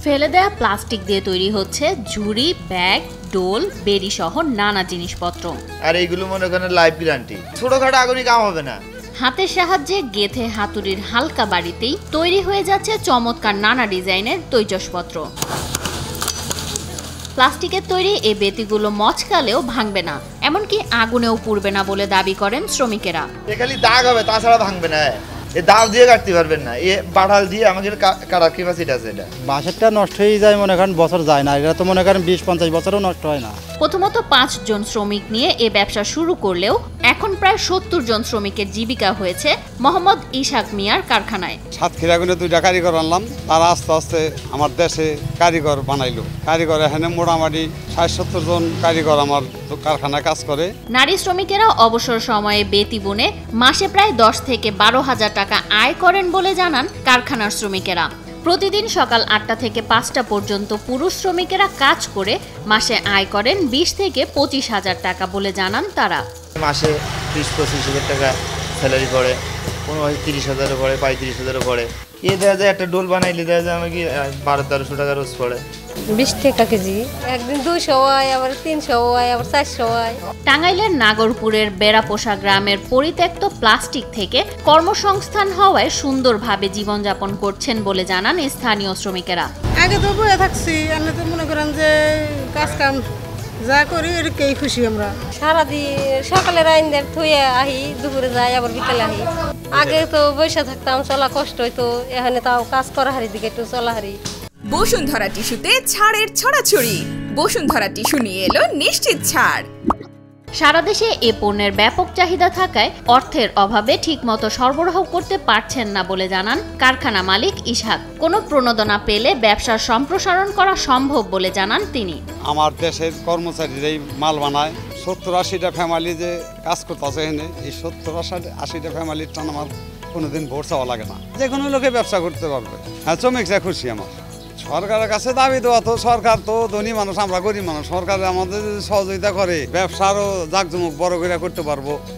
ফেলে দেয়া প্লাস্টিক দিয়ে তৈরি হচ্ছে ঝুড়ি, ব্যাগ, ডোল, বেড়ি সহ নানা জিনিসপত্র। আর এইগুলো মনে করেন লাইফ গ্যারান্টি, ছোটখাটো আগুনে কাম হবে না। হাতের সাহায্যে গেথে হাতুড়ির হালকা বাড়িতেই তৈরি হয়ে যাচ্ছে চমৎকার নানা ডিজাইনের তৈজসপত্র। প্লাস্টিকের তৈরি এই বেতিগুলো মচকালেও ভাঙবে না, এমনকি আগুনেও পুড়বে না বলে দাবি করেন শ্রমিকেরা। খালি দাগ হবে, তাছাড়া ভাঙবে না। এ দাও দিয়ে কাটতে পারবেন না, এ বাড়াল দিয়ে আমাকে কাটার ক্যাপাসিটি আছে। এটা বাঁশেরটা নষ্ট হয়ে যায়, মনে করেন বছর যায় না, এটা তো মনে করেন 20-50 বছরও নষ্ট হয় না। প্রথমত 5 জন শ্রমিক নিয়ে এ ব্যবসা শুরু করলেও এখন প্রায় 70 জন শ্রমিকের জীবিকা হয়েছে মোহাম্মদ ইশাক মিয়ার কারখানায়। সাতক্ষীরাগুনে 2টা কারিগর আনলাম, তারা আস্তে আস্তে আমার দেশে কারিগর বানাইলো। কারিগর এখানে মোটামুটি 60-70 জন কারিগর আমার কারখানায় কাজ করে। নারী শ্রমিকেরা অবসর সময়ে বেতি বুনে মাসে প্রায় 10 থেকে 12 হাজার টাকা আয় করেন বলে জানান কারখানার শ্রমিকেরা। প্রতিদিন সকাল 8টা থেকে 5টা পর্যন্ত পুরুষ শ্রমিকেরা কাজ করে মাসে আয় করেন 20 থেকে 25 হাজার টাকা বলে জানান তারা। মাসে 20-25 হাজার টাকা স্যালারি পড়ে, কোনো 30 হাজারও পড়ে, 35 হাজারও পড়ে। এ দেখা যায় একটা ডোল বানাইলে দেখা যায় আমাকে 1200-1300 টাকা রোজ পড়ে। 20 টাকা কেজি, একদিন 200 হয়, আবার 300 হয়, আবার 400 হয়। টাঙ্গাইলের নাগরপুরের বেড়াপোষা গ্রামের পরিত্যক্ত প্লাস্টিক থেকে কর্মসংস্থান হওয়ায় সুন্দরভাবে জীবনযাপন করছেন বলে জানান স্থানীয় শ্রমিকেরা। আগে তো বয়ে থাকছি, আমি তো মনে করেন যে কাজ কাম যা করি এটাকেই খুশি আমরা। সারাদিন সকালে রাইন্দের থুয়ে আহি, দুপুরে যাই, আবার বিকেলে আহি। আগে তো বসে থাকতাম, চলা কষ্ট হইতো, এখানে তাও কাজ করা হারি দিকে একটু চলা হারি। বসুন্ধরা টিস্যুতে ছাড়ের ছড়াছড়ি। বসুন্ধরা টিস্যু নিয়ে এলো নিশ্চিত ছাড়। সারা দেশে এ পণ্যের ব্যাপক চাহিদা থাকায় অর্থের অভাবে ঠিকমতো সরবরাহ করতে পারছেন না বলে জানান কারখানা মালিক ইশাক। কোনো প্রণোদনা পেলে ব্যবসার সম্প্রসারণ করা সম্ভব বলে জানান তিনি। আমার দেশের কর্মচারীরাই মাল বানায়। 70-80টা ফ্যামিলি যে কাজ করতেছে এখানে, এই 70-80টা ফ্যামিলির টান আমার কোনোদিন ভোট চাওয়া লাগে না। যে কোনো লোকে ব্যবসা করতে পারবে। হ্যাঁ, শ্রমিকরা খুশি। আমার সরকারের কাছে দাবি দেওয়া, তো সরকার তো ধনী মানুষ, আমরা গরিব মানুষ, সরকার আমাদের সহযোগিতা করে ব্যবসা আরো জাঁকজমক বড় করে করতে পারবো।